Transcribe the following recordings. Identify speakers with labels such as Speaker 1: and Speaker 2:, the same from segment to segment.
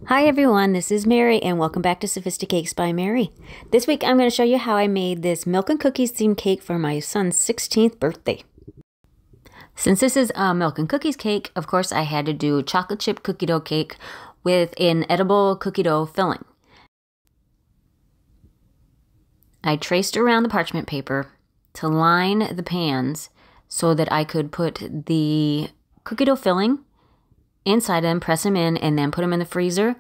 Speaker 1: Hi everyone, this is Mary and welcome back to Sophisticakes by Mary. This week I'm going to show you how I made this milk and cookies themed cake for my son's 16th birthday. Since this is a milk and cookies cake, of course I had to do chocolate chip cookie dough cake with an edible cookie dough filling. I traced around the parchment paper to line the pans so that I could put the cookie dough filling inside them, press them in, and then put them in the freezer.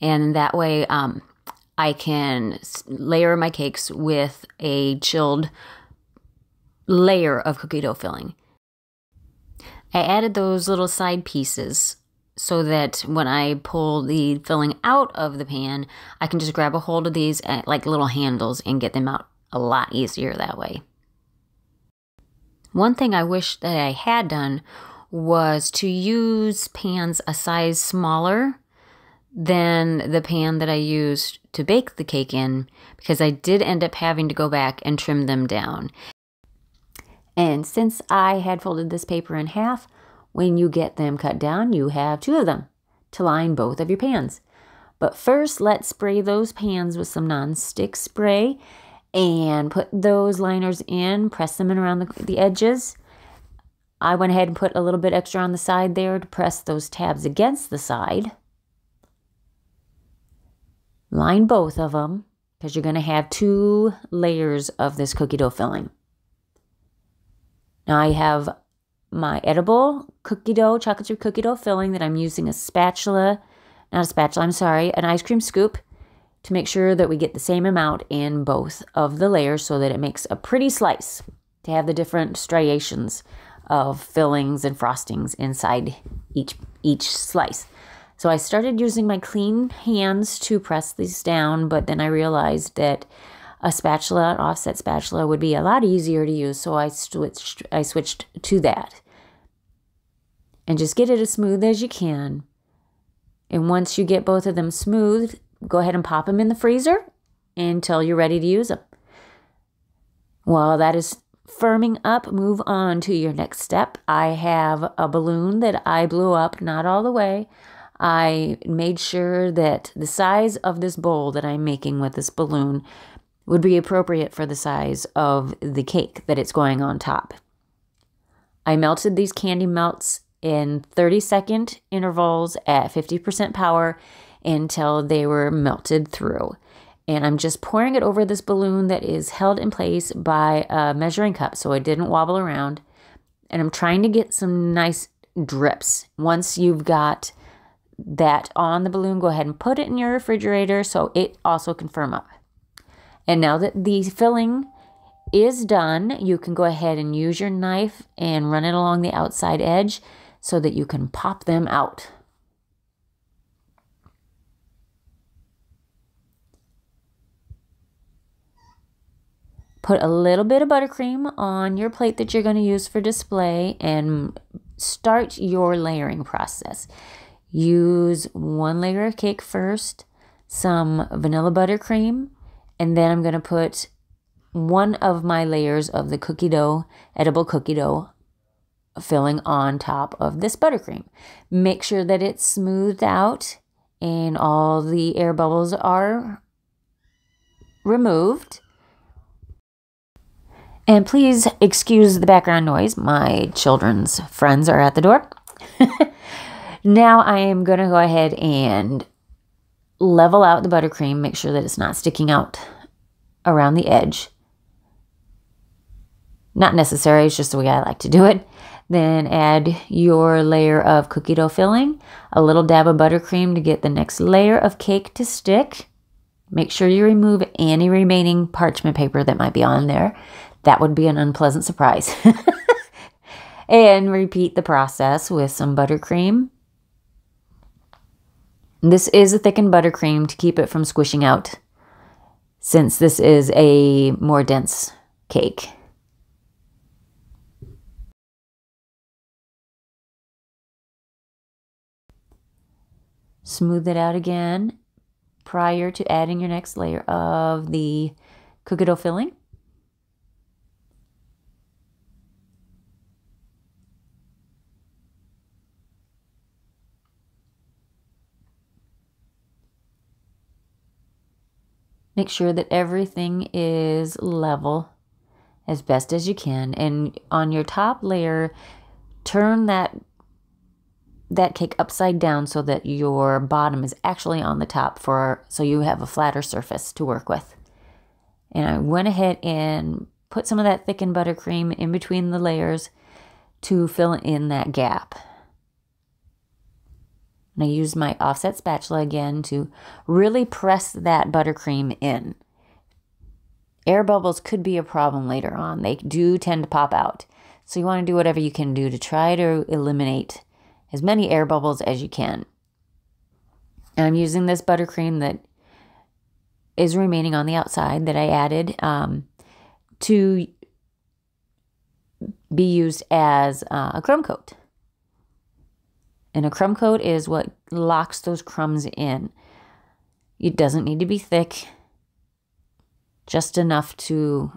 Speaker 1: And that way I can layer my cakes with a chilled layer of cookie dough filling. I added those little side pieces so that when I pull the filling out of the pan, I can just grab a hold of these like little handles and get them out a lot easier that way. One thing I wish that I had done was to use pans a size smaller than the pan that I used to bake the cake in, because I did end up having to go back and trim them down. And since I had folded this paper in half, when you get them cut down, you have two of them to line both of your pans. But first, let's spray those pans with some non-stick spray and put those liners in, press them in around the edges. I went ahead and put a little bit extra on the side there to press those tabs against the side. Line both of them because you're going to have two layers of this cookie dough filling. Now I have my edible cookie dough, chocolate chip cookie dough filling that I'm using an ice cream scoop to make sure that we get the same amount in both of the layers so that it makes a pretty slice to have the different striations of fillings and frostings inside each slice. So I started using my clean hands to press these down, but then I realized that a spatula, an offset spatula, would be a lot easier to use, so I switched to that. And just get it as smooth as you can. And once you get both of them smooth, go ahead and pop them in the freezer until you're ready to use them. While that is firming up, move on to your next step. I have a balloon that I blew up, not all the way. I made sure that the size of this bowl that I'm making with this balloon would be appropriate for the size of the cake that it's going on top. I melted these candy melts in 30-second intervals at 50% power until they were melted through. And I'm just pouring it over this balloon that is held in place by a measuring cup so it didn't wobble around. And I'm trying to get some nice drips. Once you've got that on the balloon, go ahead and put it in your refrigerator so it also can firm up. And now that the filling is done, you can go ahead and use your knife and run it along the outside edge so that you can pop them out. Put a little bit of buttercream on your plate that you're going to use for display and start your layering process. Use one layer of cake first, some vanilla buttercream, and then I'm going to put one of my layers of the cookie dough, edible cookie dough filling on top of this buttercream. Make sure that it's smoothed out and all the air bubbles are removed. And please excuse the background noise. My children's friends are at the door. Now I am going to go ahead and level out the buttercream. Make sure that it's not sticking out around the edge. Not necessary, it's just the way I like to do it. Then add your layer of cookie dough filling, a little dab of buttercream to get the next layer of cake to stick. Make sure you remove any remaining parchment paper that might be on there. That would be an unpleasant surprise. And repeat the process with some buttercream. This is a thickened buttercream to keep it from squishing out, since this is a more dense cake. Smooth it out again prior to adding your next layer of the cookie dough filling. Make sure that everything is level as best as you can. And on your top layer, turn that cake upside down so that your bottom is actually on the top, so you have a flatter surface to work with. And I went ahead and put some of that thickened buttercream in between the layers to fill in that gap. And I used my offset spatula again to really press that buttercream in. Air bubbles could be a problem later on. They do tend to pop out. So you want to do whatever you can do to try to eliminate as many air bubbles as you can. And I'm using this buttercream that is remaining on the outside that I added to be used as a crumb coat. And a crumb coat is what locks those crumbs in. It doesn't need to be thick, just enough to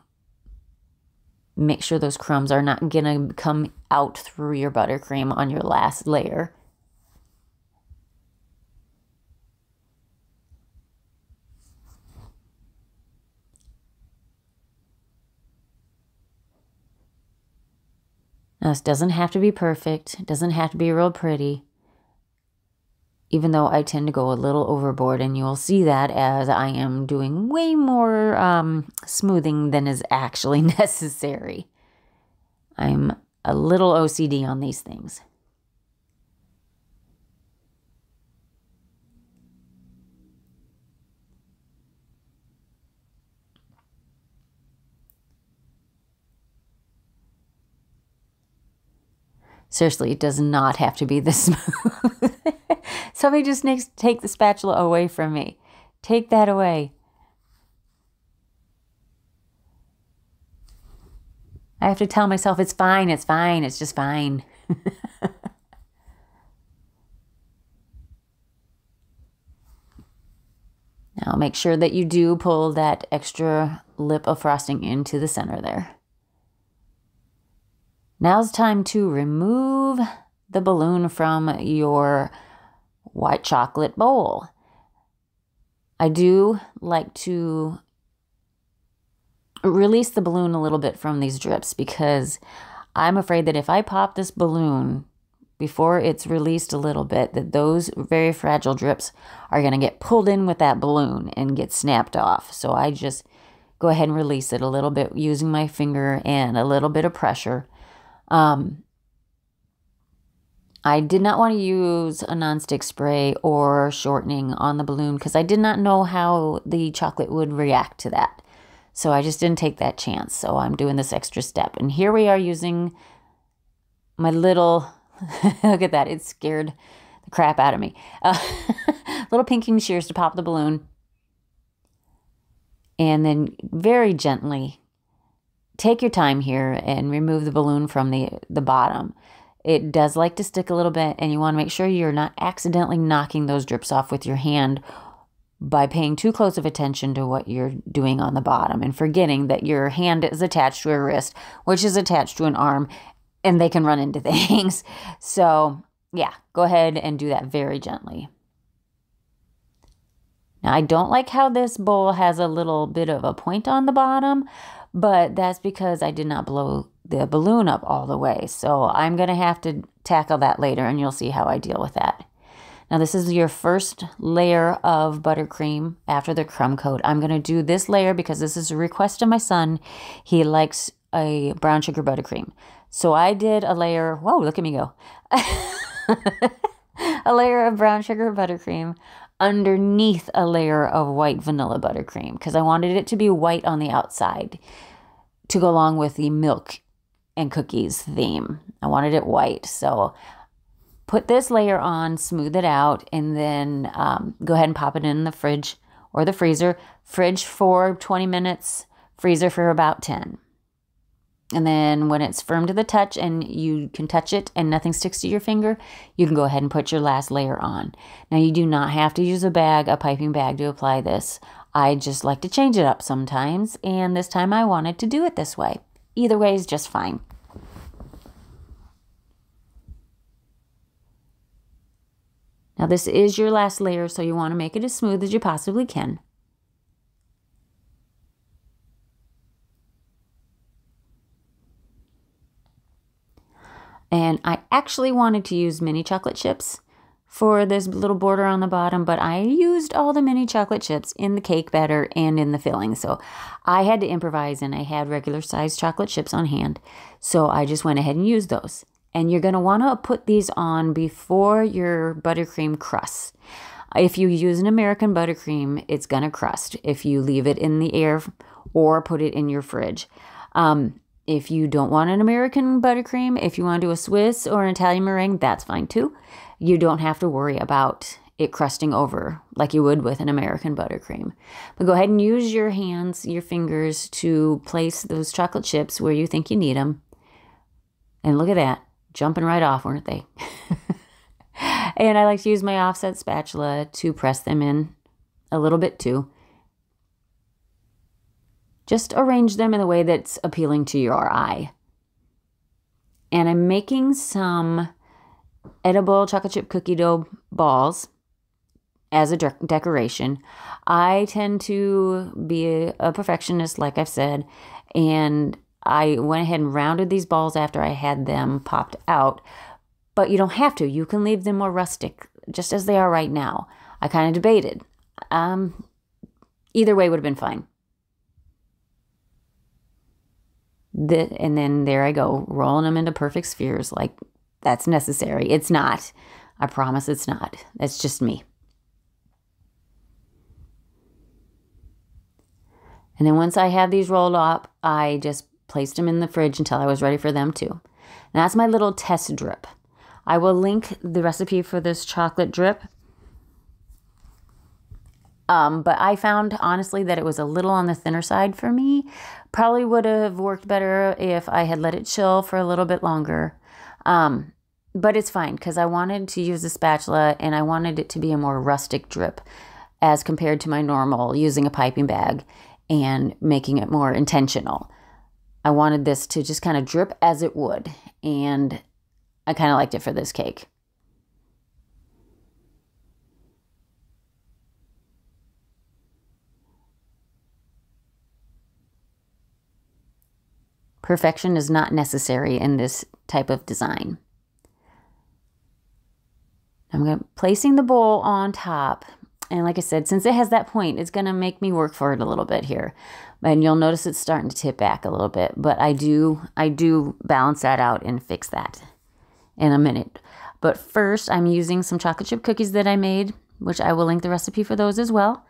Speaker 1: make sure those crumbs are not going to come out through your buttercream on your last layer. Now, this doesn't have to be perfect. It doesn't have to be real pretty, even though I tend to go a little overboard, and you'll see that as I am doing way more smoothing than is actually necessary. I'm a little OCD on these things. Seriously, it does not have to be this smooth. Somebody just needs to take the spatula away from me. Take that away. I have to tell myself it's fine, it's just fine. Now make sure that you do pull that extra lip of frosting into the center there. Now's time to remove the balloon from your white chocolate bowl. I do like to release the balloon a little bit from these drips because I'm afraid that if I pop this balloon before it's released a little bit, that those very fragile drips are going to get pulled in with that balloon and get snapped off. So I just go ahead and release it a little bit using my finger and a little bit of pressure. I did not want to use a nonstick spray or shortening on the balloon because I did not know how the chocolate would react to that. So I just didn't take that chance. So I'm doing this extra step. And here we are using my little, look at that, it scared the crap out of me. Little pinking shears to pop the balloon. And then very gently take your time here and remove the balloon from the bottom. It does like to stick a little bit, and you want to make sure you're not accidentally knocking those drips off with your hand by paying too close of attention to what you're doing on the bottom and forgetting that your hand is attached to a wrist, which is attached to an arm, and they can run into things. So yeah, go ahead and do that very gently. Now, I don't like how this bowl has a little bit of a point on the bottom, but that's because I did not blow the balloon up all the way. So I'm going to have to tackle that later, and you'll see how I deal with that. Now, this is your first layer of buttercream after the crumb coat. I'm going to do this layer because this is a request of my son. He likes a brown sugar buttercream. So I did a layer, whoa, look at me go. A layer of brown sugar buttercream underneath a layer of white vanilla buttercream because I wanted it to be white on the outside to go along with the milk and cookies theme. I wanted it white. So put this layer on, smooth it out, and then go ahead and pop it in the fridge or the freezer. Fridge for 20 minutes, freezer for about 10. And then when it's firm to the touch and you can touch it and nothing sticks to your finger, you can go ahead and put your last layer on. Now, you do not have to use a piping bag to apply this. I just like to change it up sometimes, and this time I wanted to do it this way. Either way is just fine. Now, this is your last layer, so you want to make it as smooth as you possibly can. And I actually wanted to use mini chocolate chips for this little border on the bottom, but I used all the mini chocolate chips in the cake batter and in the filling. So I had to improvise, and I had regular sized chocolate chips on hand. So I just went ahead and used those. And you're going to want to put these on before your buttercream crusts. If you use an American buttercream, it's going to crust if you leave it in the air or put it in your fridge. If you don't want an American buttercream, if you want to do a Swiss or an Italian meringue, that's fine too. You don't have to worry about it crusting over like you would with an American buttercream. But go ahead and use your hands, your fingers to place those chocolate chips where you think you need them. And look at that, jumping right off, weren't they? And I like to use my offset spatula to press them in a little bit too. Just arrange them in a way that's appealing to your eye. And I'm making some edible chocolate chip cookie dough balls as a decoration. I tend to be a perfectionist, like I've said, and I went ahead and rounded these balls after I had them popped out. But you don't have to. You can leave them more rustic, just as they are right now. I kind of debated. Either way would have been fine. And then there I go, rolling them into perfect spheres like that's necessary. It's not. I promise it's not. That's just me. And then once I had these rolled up, I just placed them in the fridge until I was ready for them too. And that's my little test drip. I will link the recipe for this chocolate drip. But I found, honestly, that it was a little on the thinner side for me. Probably would have worked better if I had let it chill for a little bit longer. But it's fine because I wanted to use a spatula and I wanted it to be a more rustic drip as compared to my normal using a piping bag and making it more intentional. I wanted this to just kind of drip as it would, and I kind of liked it for this cake. Perfection is not necessary in this type of design. I'm placing the bowl on top. And like I said, since it has that point, it's going to make me work for it a little bit here. And you'll notice it's starting to tip back a little bit. But I do balance that out and fix that in a minute. But first, I'm using some chocolate chip cookies that I made, which I will link the recipe for those as well.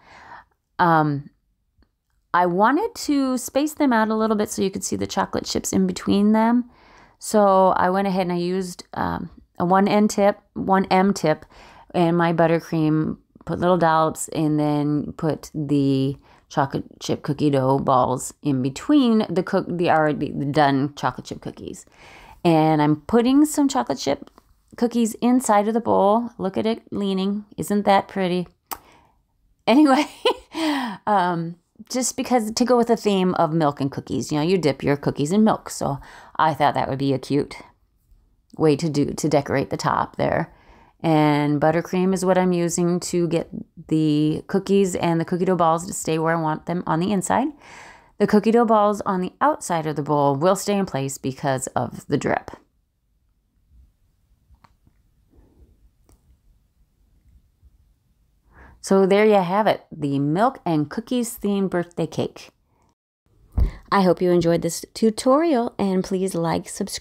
Speaker 1: I wanted to space them out a little bit so you could see the chocolate chips in between them. So I went ahead and I used a 1M tip and my buttercream, put little dollops, and then put the chocolate chip cookie dough balls in between the already done chocolate chip cookies. And I'm putting some chocolate chip cookies inside of the bowl. Look at it leaning. Isn't that pretty? Anyway, just because to go with the theme of milk and cookies, you know, you dip your cookies in milk. So I thought that would be a cute way to decorate the top there. And buttercream is what I'm using to get the cookies and the cookie dough balls to stay where I want them on the inside. The cookie dough balls on the outside of the bowl will stay in place because of the drip. So there you have it, the milk and cookies themed birthday cake. I hope you enjoyed this tutorial, and please like, subscribe.